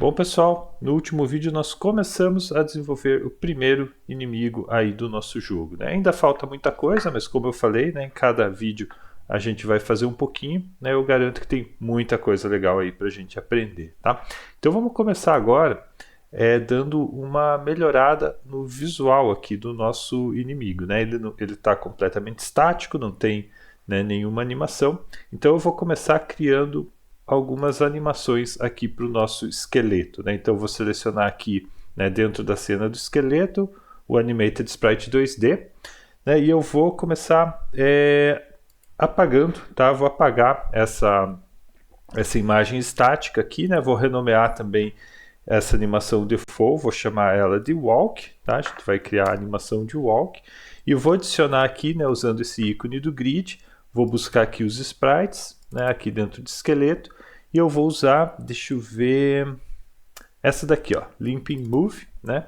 Bom, pessoal, no último vídeo nós começamos a desenvolver o primeiro inimigo aí do nosso jogo, né? Ainda falta muita coisa, mas como eu falei, né, em cada vídeo a gente vai fazer um pouquinho, né? Eu garanto que tem muita coisa legal aí para a gente aprender, tá? Então vamos começar agora dando uma melhorada no visual aqui do nosso inimigo, né? Ele está completamente estático, não tem, né, nenhuma animação. Então eu vou começar criando algumas animações aqui para o nosso esqueleto, né? Então eu vou selecionar aqui, né, dentro da cena do esqueleto o Animated Sprite 2D, né? E eu vou começar apagando, tá? Vou apagar essa imagem estática aqui, né? Vou renomear também essa animação default, vou chamar ela de walk, tá? A gente vai criar a animação de walk e vou adicionar aqui, né, usando esse ícone do grid, vou buscar aqui os sprites, né, aqui dentro de esqueleto, e eu vou usar, deixa eu ver, essa daqui, ó, Limping Move, né?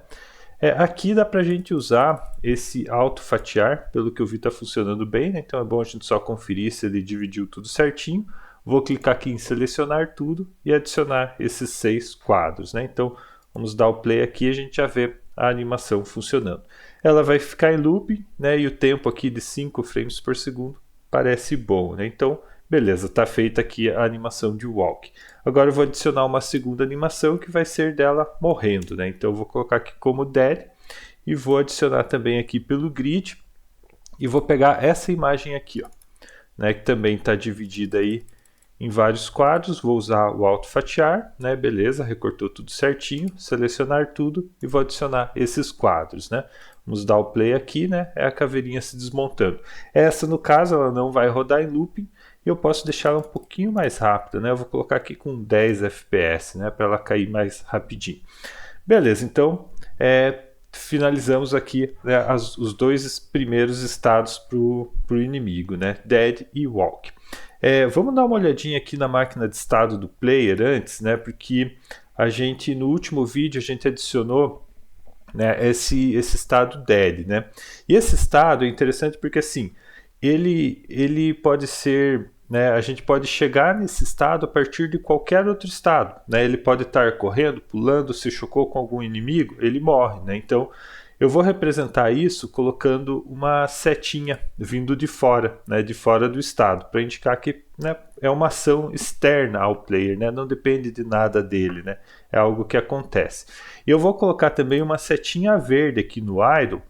Aqui dá pra gente usar esse auto fatiar, pelo que eu vi tá funcionando bem, né? Então é bom a gente só conferir se ele dividiu tudo certinho. Vou clicar aqui em selecionar tudo e adicionar esses 6 quadros, né? Então vamos dar o play aqui e a gente já vê a animação funcionando. Ela vai ficar em loop, né? E o tempo aqui de 5 frames por segundo parece bom, né? Então, beleza, está feita aqui a animação de walk. Agora eu vou adicionar uma segunda animação que vai ser dela morrendo, né? Então eu vou colocar aqui como dead e vou adicionar também aqui pelo grid e vou pegar essa imagem aqui, ó, né? Que também está dividida aí em vários quadros. Vou usar o auto fatiar, né? Beleza, recortou tudo certinho, selecionar tudo e vou adicionar esses quadros, né? Vamos dar o play aqui, né? É a caveirinha se desmontando. Essa, no caso, ela não vai rodar em looping e eu posso deixar ela um pouquinho mais rápida, né? Eu vou colocar aqui com 10 FPS, né? Para ela cair mais rapidinho. Beleza, então finalizamos aqui, né, os dois primeiros estados para o inimigo, né? Dead e walk. Vamos dar uma olhadinha aqui na máquina de estado do player antes, né? Porque a gente, no último vídeo, a gente adicionou, né, esse estado dead, né? E esse estado é interessante porque assim, ele pode ser, né, a gente pode chegar nesse estado a partir de qualquer outro estado, né? Ele pode estar correndo, pulando, se chocou com algum inimigo, ele morre, né? Então eu vou representar isso colocando uma setinha vindo de fora, né, de fora do estado, para indicar que, né, é uma ação externa ao player, né, não depende de nada dele, né, é algo que acontece. E eu vou colocar também uma setinha verde aqui no idle,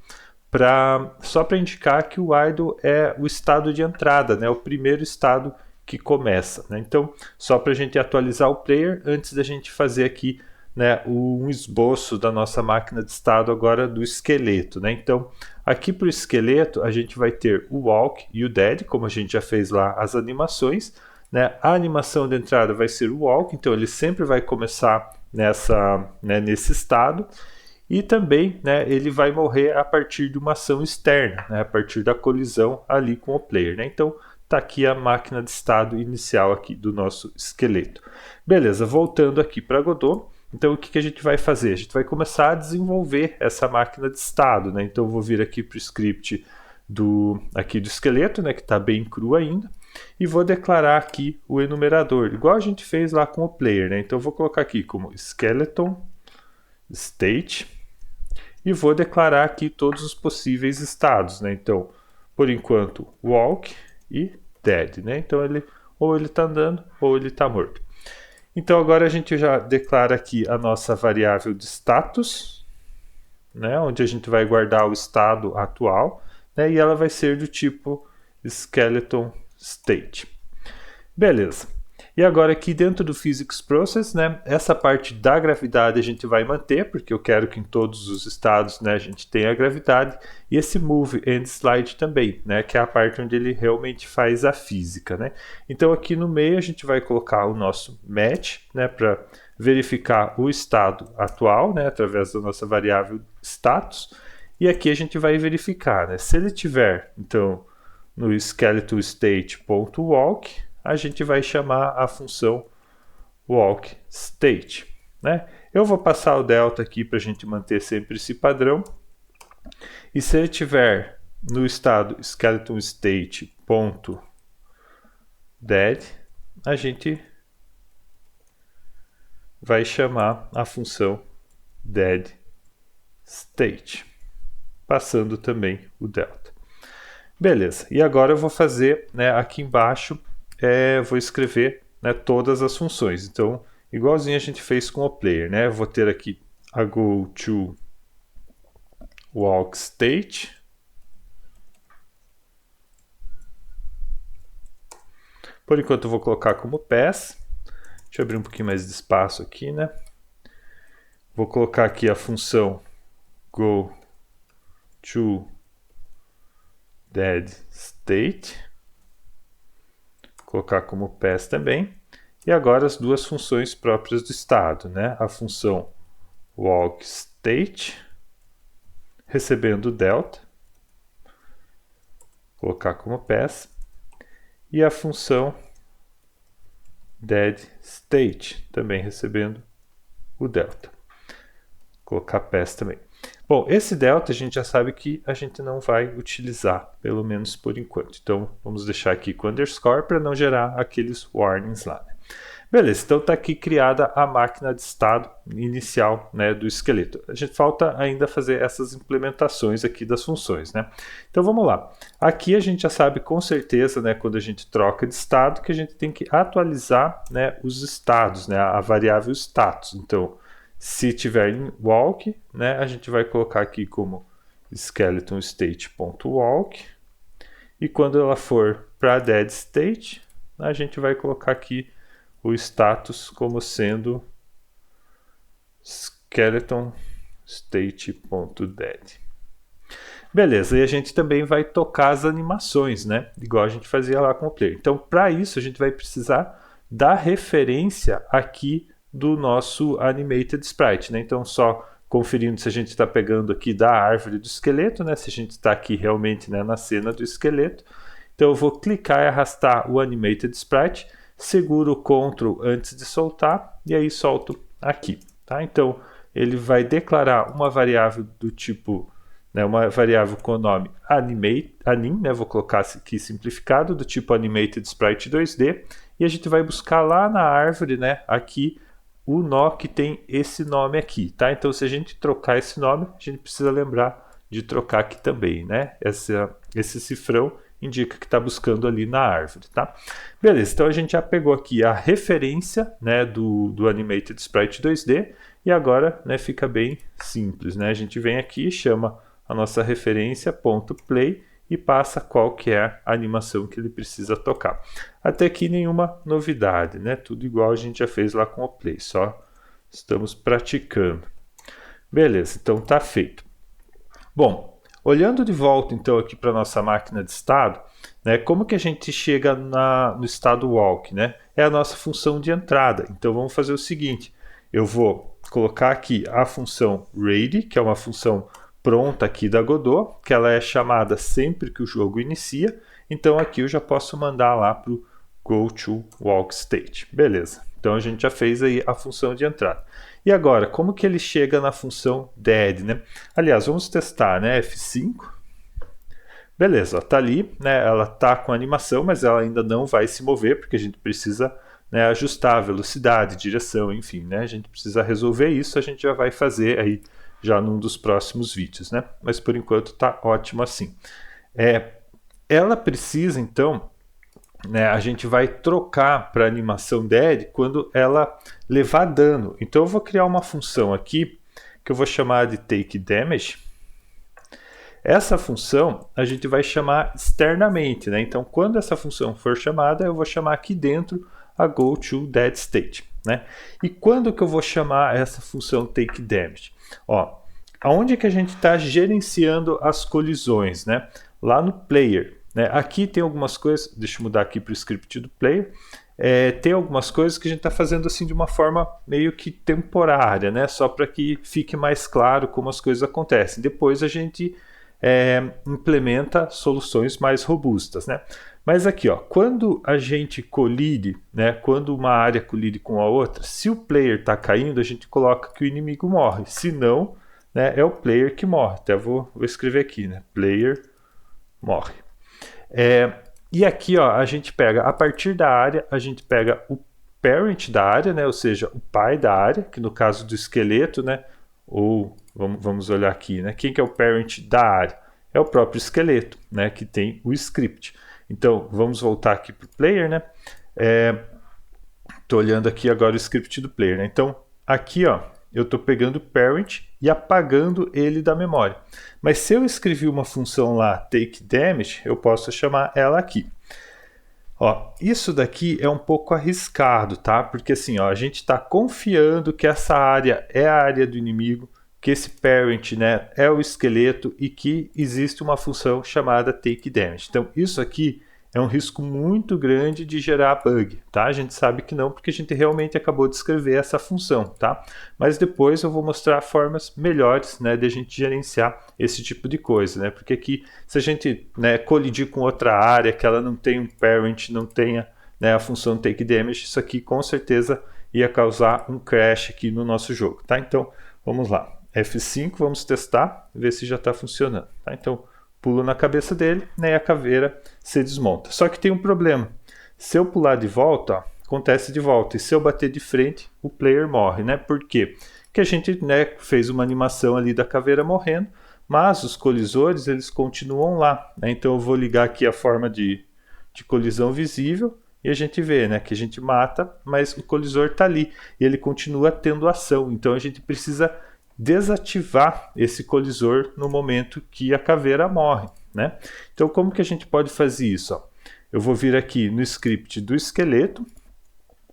só para indicar que o idle é o estado de entrada, né, o primeiro estado que começa, né? Então, só para a gente atualizar o player antes da gente fazer aqui, né, um esboço da nossa máquina de estado agora do esqueleto, né? Então, aqui para o esqueleto a gente vai ter o walk e o dead, como a gente já fez lá as animações, né? A animação de entrada vai ser o walk, então ele sempre vai começar nesse estado, e também, né, ele vai morrer a partir de uma ação externa, né, a partir da colisão ali com o player, né? Então está aqui a máquina de estado inicial aqui do nosso esqueleto. Beleza, voltando aqui para Godot. Então o que a gente vai fazer? A gente vai começar a desenvolver essa máquina de estado, né? Então eu vou vir aqui para o script aqui do esqueleto, né, que está bem cru ainda, e vou declarar aqui o enumerador, igual a gente fez lá com o player, né? Então eu vou colocar aqui como skeleton state e vou declarar aqui todos os possíveis estados, né? Então, por enquanto, walk e dead, né? Então ou ele está andando ou ele está morto. Então agora a gente já declara aqui a nossa variável de status, né, onde a gente vai guardar o estado atual, né, e ela vai ser do tipo skeleton state. Beleza. E agora aqui dentro do Physics Process, né, essa parte da gravidade a gente vai manter, porque eu quero que em todos os estados, né, a gente tenha a gravidade, e esse Move and Slide também, né, que é a parte onde ele realmente faz a física, né. Então aqui no meio a gente vai colocar o nosso match, né, para verificar o estado atual, né, através da nossa variável status, e aqui a gente vai verificar, né, se ele tiver, então, no skeleton state.walk, a gente vai chamar a função walk state, né? Eu vou passar o delta aqui para a gente manter sempre esse padrão. E se ele tiver no estado skeleton state.dead, a gente vai chamar a função dead state, passando também o delta. Beleza, e agora eu vou fazer, né, aqui embaixo, vou escrever, né, todas as funções. Então, igualzinho a gente fez com o player, né? Eu vou ter aqui a goToWalkState. Por enquanto eu vou colocar como pass. Deixa eu abrir um pouquinho mais de espaço aqui, né? Vou colocar aqui a função goToDeadState. Colocar como pass também. E agora as duas funções próprias do estado, né? A função walkState, recebendo delta. Colocar como pass. E a função deadState, também recebendo o delta. Colocar pass também. Bom, esse delta a gente já sabe que a gente não vai utilizar, pelo menos por enquanto. Então, vamos deixar aqui com underscore para não gerar aqueles warnings lá. Né? Beleza, então está aqui criada a máquina de estado inicial, né, do esqueleto. A gente falta ainda fazer essas implementações aqui das funções, né? Então vamos lá. Aqui a gente já sabe com certeza, né, quando a gente troca de estado, que a gente tem que atualizar, né, os estados, né, a variável status. Então, se tiver em walk, né, a gente vai colocar aqui como skeleton_state.walk. E quando ela for para dead state, a gente vai colocar aqui o status como sendo skeleton_state.dead. Beleza, e a gente também vai tocar as animações, né? Igual a gente fazia lá com o player. Então, para isso, a gente vai precisar da referência aqui do nosso animated sprite, né? Então, só conferindo se a gente está pegando aqui da árvore do esqueleto, né? Se a gente está aqui realmente, né, na cena do esqueleto. Então, eu vou clicar e arrastar o animated sprite, seguro o Ctrl antes de soltar e aí solto aqui, tá? Então, ele vai declarar uma variável do tipo, né, uma variável com o nome anim, né? Vou colocar aqui simplificado, do tipo animated sprite 2D, e a gente vai buscar lá na árvore, né, aqui o nó que tem esse nome aqui, tá? Então, se a gente trocar esse nome, a gente precisa lembrar de trocar aqui também, né? Esse cifrão indica que está buscando ali na árvore, tá? Beleza, então a gente já pegou aqui a referência, né, do Animated Sprite 2D e agora, né, fica bem simples, né? A gente vem aqui, chama a nossa referência .play e passa qual que é a animação que ele precisa tocar. Até aqui nenhuma novidade, né? Tudo igual a gente já fez lá com o play, só estamos praticando. Beleza, então tá feito. Bom, olhando de volta então aqui para a nossa máquina de estado, né, como que a gente chega no estado walk, né? É a nossa função de entrada. Então vamos fazer o seguinte, eu vou colocar aqui a função ready, que é uma função pronta aqui da Godot, que ela é chamada sempre que o jogo inicia. Então aqui eu já posso mandar lá para o goToWalkState. Beleza, então a gente já fez aí a função de entrada. E agora, como que ele chega na função dead, né? Aliás, vamos testar, né? F5. Beleza, está ali, né? Ela está com animação, mas ela ainda não vai se mover, porque a gente precisa, né, ajustar a velocidade, direção, enfim, né? A gente precisa resolver isso, a gente já vai fazer aí já num dos próximos vídeos, né? Mas por enquanto está ótimo assim. Ela precisa, então, né, a gente vai trocar para animação dead quando ela levar dano. Então eu vou criar uma função aqui que eu vou chamar de takeDamage. Essa função a gente vai chamar externamente, né? Então quando essa função for chamada, eu vou chamar aqui dentro a goToDeadState, né? E quando que eu vou chamar essa função takeDamage? Ó, aonde que a gente está gerenciando as colisões, né? Lá no player. Né? Aqui tem algumas coisas, deixa eu mudar aqui para o script do player, tem algumas coisas que a gente está fazendo assim de uma forma meio que temporária, né? Só para que fique mais claro como as coisas acontecem. Depois a gente implementa soluções mais robustas, né? Mas aqui, ó, quando a gente colide, né? Quando uma área colide com a outra, se o player está caindo, a gente coloca que o inimigo morre. Se não, né, é o player que morre. Até vou escrever aqui, né? Player morre. E aqui, ó, a gente pega, a partir da área, a gente pega parent da área, né? Ou seja, o pai da área, que no caso do esqueleto, né? Ou vamos olhar aqui, né? Quem que é o parent da área? É o próprio esqueleto, né? Que tem o script. Então, vamos voltar aqui para o player, né? Estou olhando aqui agora o script do player, né? Então, aqui, ó, eu estou pegando o parent e apagando ele da memória. Mas se eu escrevi uma função lá, take damage, eu posso chamar ela aqui. Ó, isso daqui é um pouco arriscado, tá? Porque assim, ó, a gente está confiando que essa área é a área do inimigo, que esse parent, né, é o esqueleto e que existe uma função chamada take damage. Então, isso aqui é um risco muito grande de gerar bug, tá? A gente sabe que não, porque a gente realmente acabou de escrever essa função, tá? Mas depois eu vou mostrar formas melhores, né, de a gente gerenciar esse tipo de coisa, né? Porque aqui, se a gente, né, colidir com outra área, que ela não tem um parent, não tenha, né, a função take damage, isso aqui com certeza ia causar um crash aqui no nosso jogo, tá? Então, vamos lá. F5, vamos testar, ver se já está funcionando, tá? Então, pulo na cabeça dele, né, e a caveira se desmonta. Só que tem um problema. Se eu pular de volta, ó, acontece de volta. E se eu bater de frente, o player morre, né? Por quê? Porque a gente, né, fez uma animação ali da caveira morrendo, mas os colisores, eles continuam lá, né? Então eu vou ligar aqui a forma de colisão visível e a gente vê, né, que a gente mata, mas o colisor está ali e ele continua tendo ação. Então a gente precisa desativar esse colisor no momento que a caveira morre, né? Então como que a gente pode fazer isso? Ó? Eu vou vir aqui no script do esqueleto,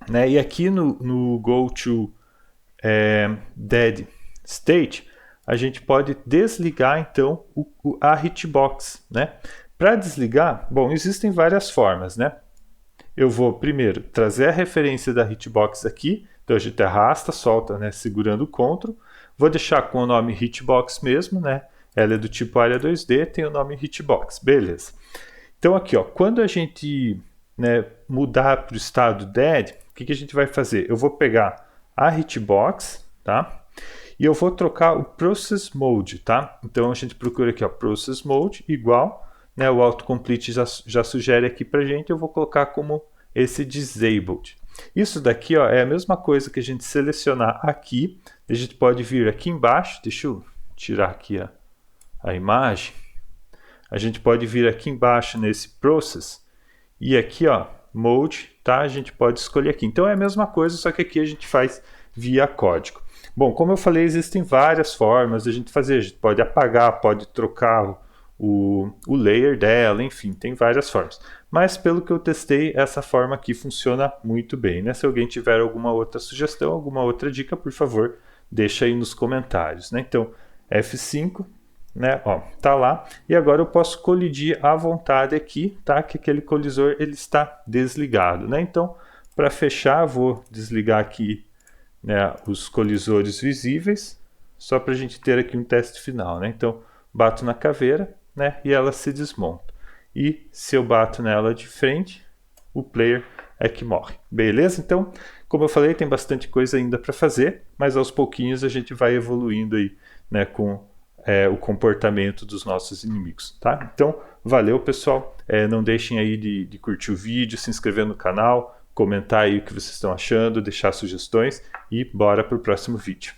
né? E aqui no go to dead state a gente pode desligar então a hitbox, né? Para desligar, bom, existem várias formas, né? Eu vou primeiro trazer a referência da hitbox aqui, então a gente arrasta, solta, né, segurando o CTRL. Vou deixar com o nome hitbox mesmo, né? Ela é do tipo área 2D, tem o nome hitbox, beleza. Então aqui, ó, quando a gente, né, mudar para o estado dead, o que a gente vai fazer? Eu vou pegar a hitbox, tá? E eu vou trocar o process mode, tá? Então a gente procura aqui, ó, process mode igual, né? O autocomplete já sugere aqui pra gente, eu vou colocar como esse disabled. Isso daqui, ó, é a mesma coisa que a gente selecionar aqui. A gente pode vir aqui embaixo, deixa eu tirar aqui a imagem. A gente pode vir aqui embaixo nesse process e aqui, ó, mode, tá? A gente pode escolher aqui. Então é a mesma coisa, só que aqui a gente faz via código. Bom, como eu falei, existem várias formas de a gente fazer. A gente pode apagar, pode trocar o layer dela, enfim, tem várias formas. Mas pelo que eu testei, essa forma aqui funciona muito bem, né? Se alguém tiver alguma outra sugestão, alguma outra dica, por favor, deixa aí nos comentários, né? Então, F5, né? Ó, tá lá. E agora eu posso colidir à vontade aqui, tá? Que aquele colisor ele está desligado, né? Então, para fechar, vou desligar aqui, né, os colisores visíveis, só para a gente ter aqui um teste final, né? Então, bato na caveira, né, e ela se desmonta. E se eu bato nela de frente, o player é que morre. Beleza? Então, como eu falei, tem bastante coisa ainda para fazer, mas aos pouquinhos a gente vai evoluindo aí, né, com o comportamento dos nossos inimigos, tá? Então, valeu, pessoal. Não deixem aí de curtir o vídeo, se inscrever no canal, comentar aí o que vocês estão achando, deixar sugestões e bora para o próximo vídeo.